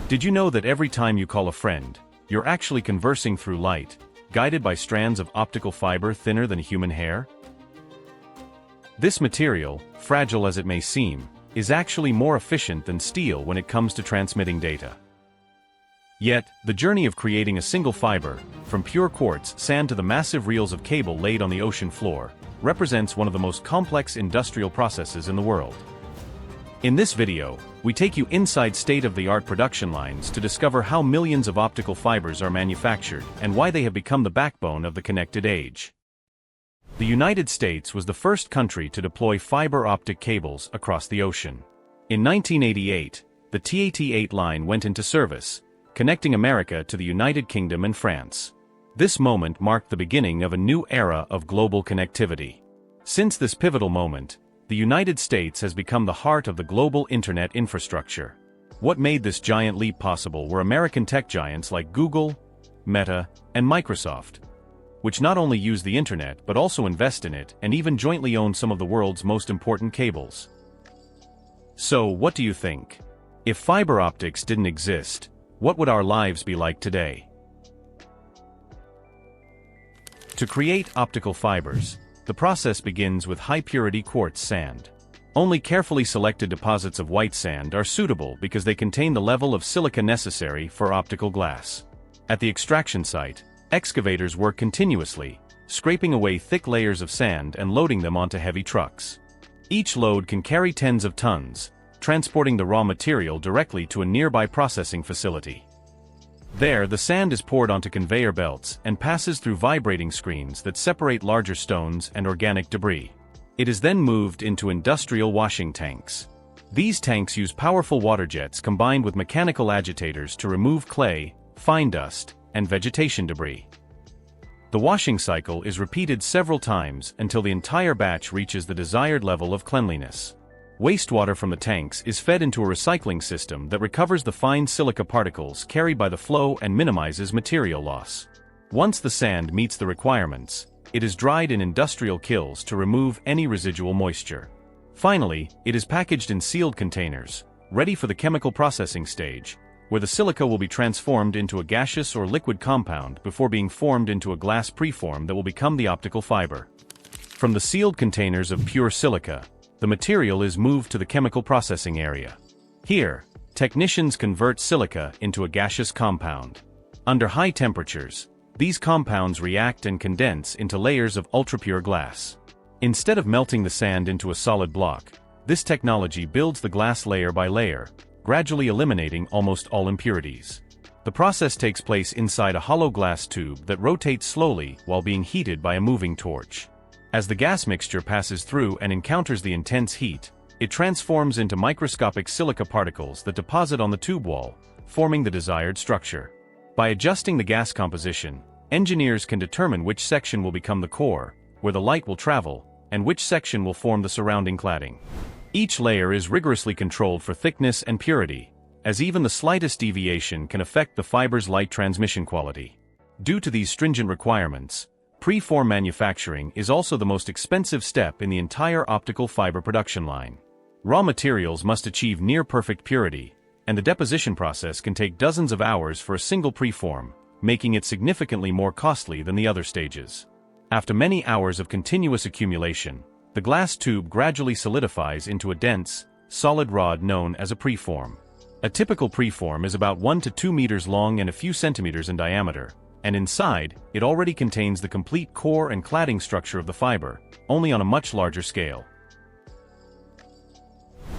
Did you know that every time you call a friend, you're actually conversing through light, guided by strands of optical fiber thinner than human hair? This material, fragile as it may seem, is actually more efficient than steel when it comes to transmitting data. Yet, the journey of creating a single fiber, from pure quartz sand to the massive reels of cable laid on the ocean floor, represents one of the most complex industrial processes in the world. In this video, we take you inside state-of-the-art production lines to discover how millions of optical fibers are manufactured and why they have become the backbone of the connected age. The United States was the first country to deploy fiber optic cables across the ocean. In 1988, the TAT-8 line went into service, connecting America to the United Kingdom and France. This moment marked the beginning of a new era of global connectivity. Since this pivotal moment, the United States has become the heart of the global internet infrastructure. What made this giant leap possible were American tech giants like Google, Meta, and Microsoft, which not only use the internet but also invest in it and even jointly own some of the world's most important cables. So, what do you think? If fiber optics didn't exist, what would our lives be like today? To create optical fibers, the process begins with high-purity quartz sand. Only carefully selected deposits of white sand are suitable because they contain the level of silica necessary for optical glass. At the extraction site, excavators work continuously, scraping away thick layers of sand and loading them onto heavy trucks. Each load can carry tens of tons, transporting the raw material directly to a nearby processing facility. There, the sand is poured onto conveyor belts and passes through vibrating screens that separate larger stones and organic debris. It is then moved into industrial washing tanks. These tanks use powerful water jets combined with mechanical agitators to remove clay, fine dust, and vegetation debris. The washing cycle is repeated several times until the entire batch reaches the desired level of cleanliness. Wastewater from the tanks is fed into a recycling system that recovers the fine silica particles carried by the flow and minimizes material loss. Once the sand meets the requirements, it is dried in industrial kilns to remove any residual moisture. Finally, it is packaged in sealed containers, ready for the chemical processing stage, where the silica will be transformed into a gaseous or liquid compound before being formed into a glass preform that will become the optical fiber. From the sealed containers of pure silica, the material is moved to the chemical processing area. Here, technicians convert silica into a gaseous compound. Under high temperatures, these compounds react and condense into layers of ultrapure glass. Instead of melting the sand into a solid block, this technology builds the glass layer by layer, gradually eliminating almost all impurities. The process takes place inside a hollow glass tube that rotates slowly while being heated by a moving torch. As the gas mixture passes through and encounters the intense heat, it transforms into microscopic silica particles that deposit on the tube wall, forming the desired structure. By adjusting the gas composition, engineers can determine which section will become the core, where the light will travel, and which section will form the surrounding cladding. Each layer is rigorously controlled for thickness and purity, as even the slightest deviation can affect the fiber's light transmission quality. Due to these stringent requirements, preform manufacturing is also the most expensive step in the entire optical fiber production line. Raw materials must achieve near-perfect purity, and the deposition process can take dozens of hours for a single preform, making it significantly more costly than the other stages. After many hours of continuous accumulation, the glass tube gradually solidifies into a dense, solid rod known as a preform. A typical preform is about 1 to 2 meters long and a few centimeters in diameter, and inside, it already contains the complete core and cladding structure of the fiber, only on a much larger scale.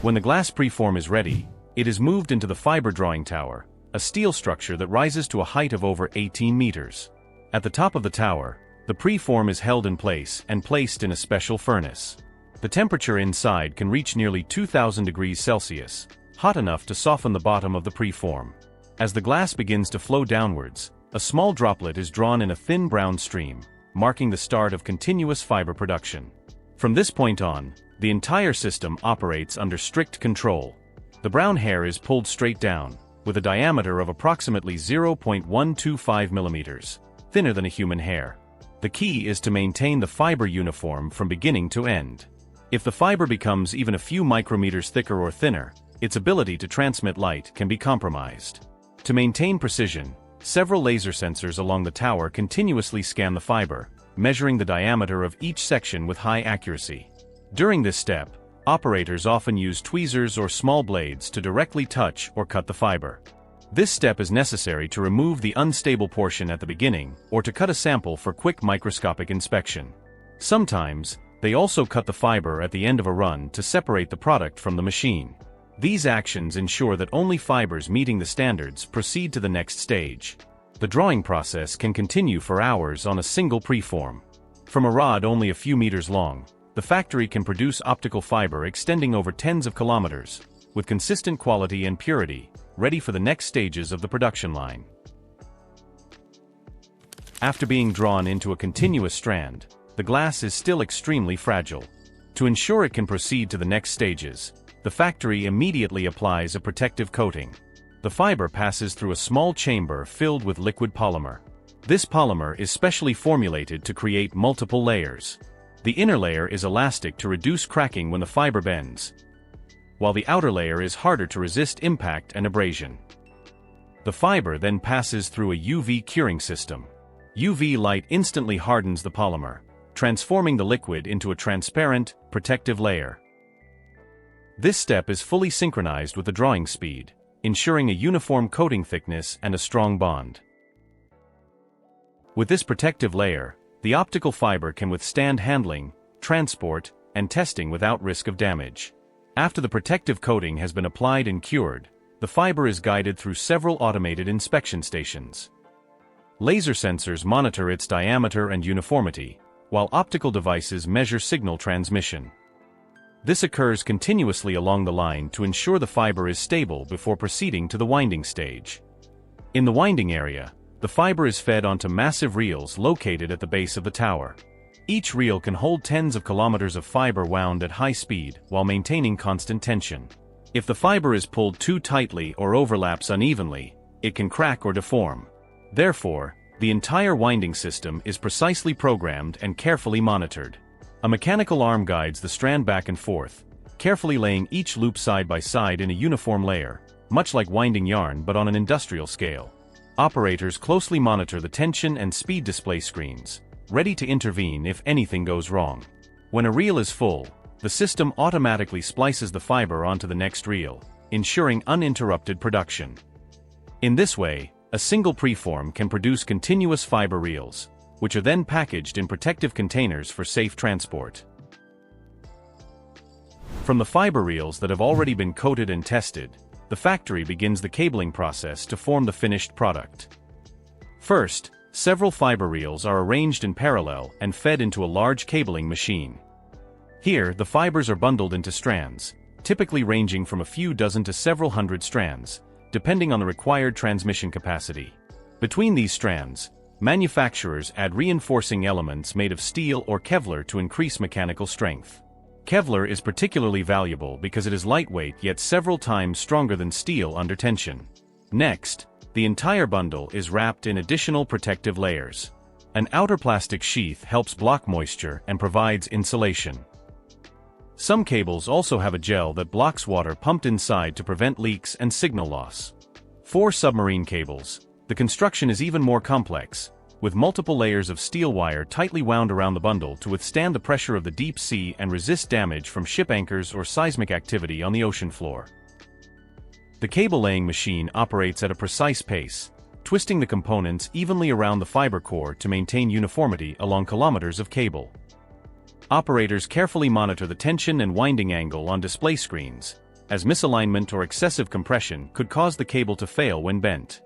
When the glass preform is ready, it is moved into the fiber drawing tower, a steel structure that rises to a height of over 18 meters. At the top of the tower, the preform is held in place and placed in a special furnace. The temperature inside can reach nearly 2000 degrees Celsius, hot enough to soften the bottom of the preform. As the glass begins to flow downwards, a small droplet is drawn in a thin brown stream, marking the start of continuous fiber production. From this point on, the entire system operates under strict control. The brown hair is pulled straight down, with a diameter of approximately 0.125 millimeters, thinner than a human hair. The key is to maintain the fiber uniform from beginning to end. If the fiber becomes even a few micrometers thicker or thinner, its ability to transmit light can be compromised. To maintain precision, several laser sensors along the tower continuously scan the fiber, measuring the diameter of each section with high accuracy. During this step, operators often use tweezers or small blades to directly touch or cut the fiber. This step is necessary to remove the unstable portion at the beginning or to cut a sample for quick microscopic inspection. Sometimes, they also cut the fiber at the end of a run to separate the product from the machine. These actions ensure that only fibers meeting the standards proceed to the next stage. The drawing process can continue for hours on a single preform. From a rod only a few meters long, the factory can produce optical fiber extending over tens of kilometers, with consistent quality and purity, ready for the next stages of the production line. After being drawn into a continuous strand, the glass is still extremely fragile. To ensure it can proceed to the next stages, the factory immediately applies a protective coating. The fiber passes through a small chamber filled with liquid polymer. This polymer is specially formulated to create multiple layers. The inner layer is elastic to reduce cracking when the fiber bends, while the outer layer is harder to resist impact and abrasion. The fiber then passes through a UV curing system. UV light instantly hardens the polymer, transforming the liquid into a transparent, protective layer. This step is fully synchronized with the drawing speed, ensuring a uniform coating thickness and a strong bond. With this protective layer, the optical fiber can withstand handling, transport, and testing without risk of damage. After the protective coating has been applied and cured, the fiber is guided through several automated inspection stations. Laser sensors monitor its diameter and uniformity, while optical devices measure signal transmission. This occurs continuously along the line to ensure the fiber is stable before proceeding to the winding stage. In the winding area, the fiber is fed onto massive reels located at the base of the tower. Each reel can hold tens of kilometers of fiber wound at high speed while maintaining constant tension. If the fiber is pulled too tightly or overlaps unevenly, it can crack or deform. Therefore, the entire winding system is precisely programmed and carefully monitored. A mechanical arm guides the strand back and forth, carefully laying each loop side by side in a uniform layer, much like winding yarn but on an industrial scale. Operators closely monitor the tension and speed display screens, ready to intervene if anything goes wrong. When a reel is full, the system automatically splices the fiber onto the next reel, ensuring uninterrupted production. In this way, a single preform can produce continuous fiber reels, which are then packaged in protective containers for safe transport. From the fiber reels that have already been coated and tested, the factory begins the cabling process to form the finished product. First, several fiber reels are arranged in parallel and fed into a large cabling machine. Here, the fibers are bundled into strands, typically ranging from a few dozen to several hundred strands, depending on the required transmission capacity. Between these strands, manufacturers add reinforcing elements made of steel or Kevlar to increase mechanical strength. Kevlar is particularly valuable because it is lightweight yet several times stronger than steel under tension. Next, the entire bundle is wrapped in additional protective layers. An outer plastic sheath helps block moisture and provides insulation. Some cables also have a gel that blocks water pumped inside to prevent leaks and signal loss. For submarine cables, the construction is even more complex, with multiple layers of steel wire tightly wound around the bundle to withstand the pressure of the deep sea and resist damage from ship anchors or seismic activity on the ocean floor. The cable laying machine operates at a precise pace, twisting the components evenly around the fiber core to maintain uniformity along kilometers of cable. Operators carefully monitor the tension and winding angle on display screens, as misalignment or excessive compression could cause the cable to fail when bent.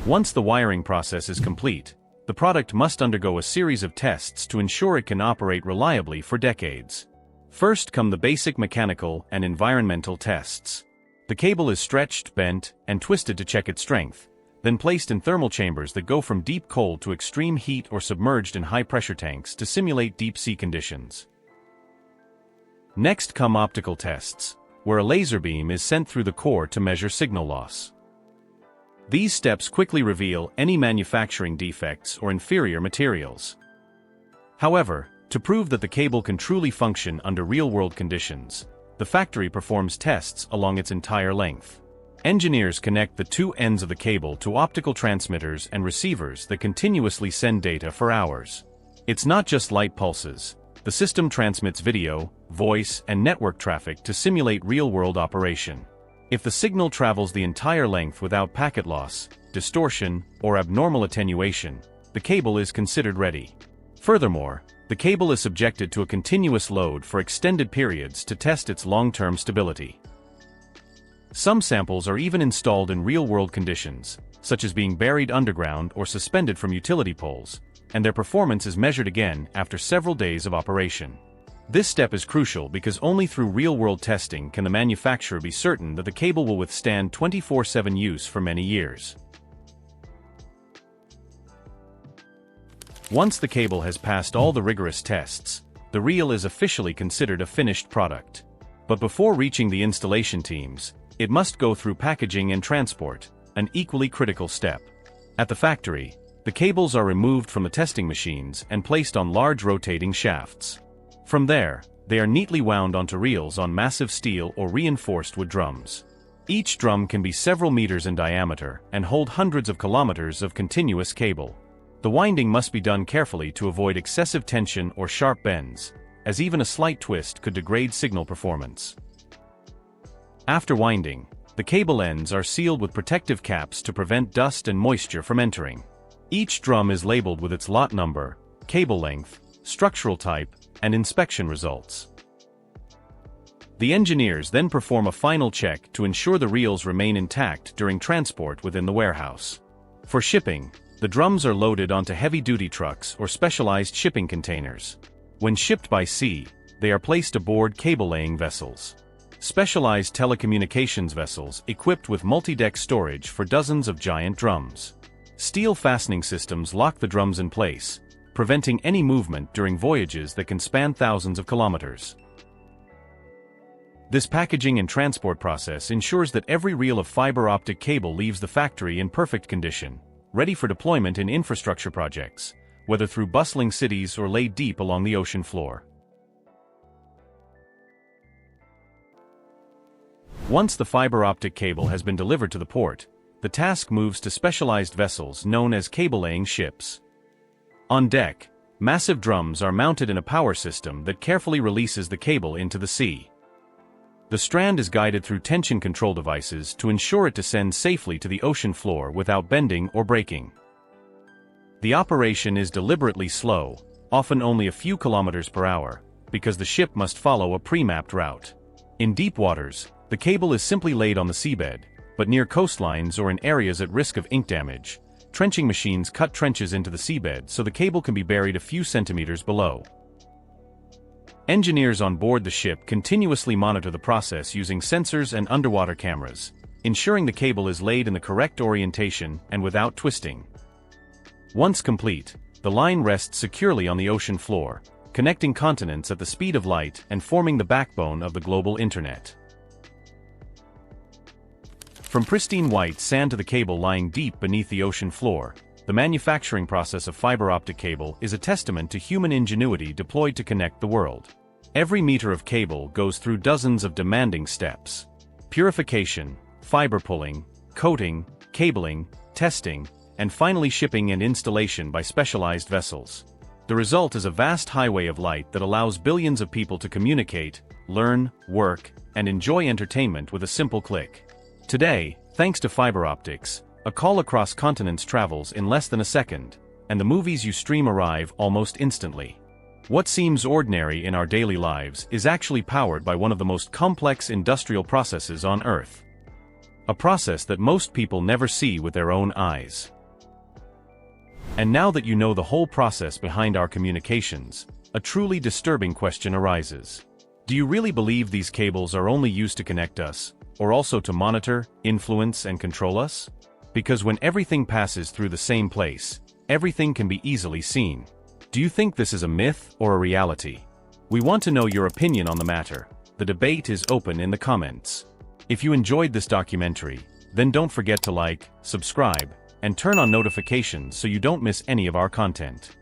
Once the wiring process is complete, the product must undergo a series of tests to ensure it can operate reliably for decades. First come the basic mechanical and environmental tests. The cable is stretched, bent, and twisted to check its strength, then placed in thermal chambers that go from deep cold to extreme heat or submerged in high-pressure tanks to simulate deep-sea conditions. Next come optical tests, where a laser beam is sent through the core to measure signal loss. These steps quickly reveal any manufacturing defects or inferior materials. However, to prove that the cable can truly function under real-world conditions, the factory performs tests along its entire length. Engineers connect the two ends of the cable to optical transmitters and receivers that continuously send data for hours. It's not just light pulses. The system transmits video, voice, and network traffic to simulate real-world operation. If the signal travels the entire length without packet loss, distortion, or abnormal attenuation, the cable is considered ready. Furthermore, the cable is subjected to a continuous load for extended periods to test its long-term stability. Some samples are even installed in real-world conditions, such as being buried underground or suspended from utility poles, and their performance is measured again after several days of operation. This step is crucial because only through real-world testing can the manufacturer be certain that the cable will withstand 24/7 use for many years. Once the cable has passed all the rigorous tests, the reel is officially considered a finished product. But before reaching the installation teams, it must go through packaging and transport, an equally critical step. At the factory, the cables are removed from the testing machines and placed on large rotating shafts. From there, they are neatly wound onto reels on massive steel or reinforced wood drums. Each drum can be several meters in diameter and hold hundreds of kilometers of continuous cable. The winding must be done carefully to avoid excessive tension or sharp bends, as even a slight twist could degrade signal performance. After winding, the cable ends are sealed with protective caps to prevent dust and moisture from entering. Each drum is labeled with its lot number, cable length, structural type, and inspection results. The engineers then perform a final check to ensure the reels remain intact during transport within the warehouse. For shipping, the drums are loaded onto heavy-duty trucks or specialized shipping containers. When shipped by sea, they are placed aboard cable-laying vessels. Specialized telecommunications vessels equipped with multi-deck storage for dozens of giant drums. Steel fastening systems lock the drums in place, preventing any movement during voyages that can span thousands of kilometers. This packaging and transport process ensures that every reel of fiber optic cable leaves the factory in perfect condition, ready for deployment in infrastructure projects, whether through bustling cities or laid deep along the ocean floor. Once the fiber optic cable has been delivered to the port, the task moves to specialized vessels known as cable-laying ships. On deck, massive drums are mounted in a power system that carefully releases the cable into the sea. The strand is guided through tension control devices to ensure it descends safely to the ocean floor without bending or breaking. The operation is deliberately slow, often only a few kilometers per hour, because the ship must follow a pre-mapped route. In deep waters, the cable is simply laid on the seabed, but near coastlines or in areas at risk of ink damage, trenching machines cut trenches into the seabed so the cable can be buried a few centimeters below. Engineers on board the ship continuously monitor the process using sensors and underwater cameras, ensuring the cable is laid in the correct orientation and without twisting. Once complete, the line rests securely on the ocean floor, connecting continents at the speed of light and forming the backbone of the global internet. From pristine white sand to the cable lying deep beneath the ocean floor, the manufacturing process of fiber optic cable is a testament to human ingenuity deployed to connect the world. Every meter of cable goes through dozens of demanding steps: purification, fiber pulling, coating, cabling, testing, and finally shipping and installation by specialized vessels. The result is a vast highway of light that allows billions of people to communicate, learn, work, and enjoy entertainment with a simple click. Today, thanks to fiber optics, a call across continents travels in less than a second, and the movies you stream arrive almost instantly. What seems ordinary in our daily lives is actually powered by one of the most complex industrial processes on Earth. A process that most people never see with their own eyes. And now that you know the whole process behind our communications, a truly disturbing question arises. Do you really believe these cables are only used to connect us, or also to monitor, influence, and control us? Because when everything passes through the same place, everything can be easily seen. Do you think this is a myth or a reality? We want to know your opinion on the matter. The debate is open in the comments. If you enjoyed this documentary, then don't forget to like, subscribe, and turn on notifications so you don't miss any of our content.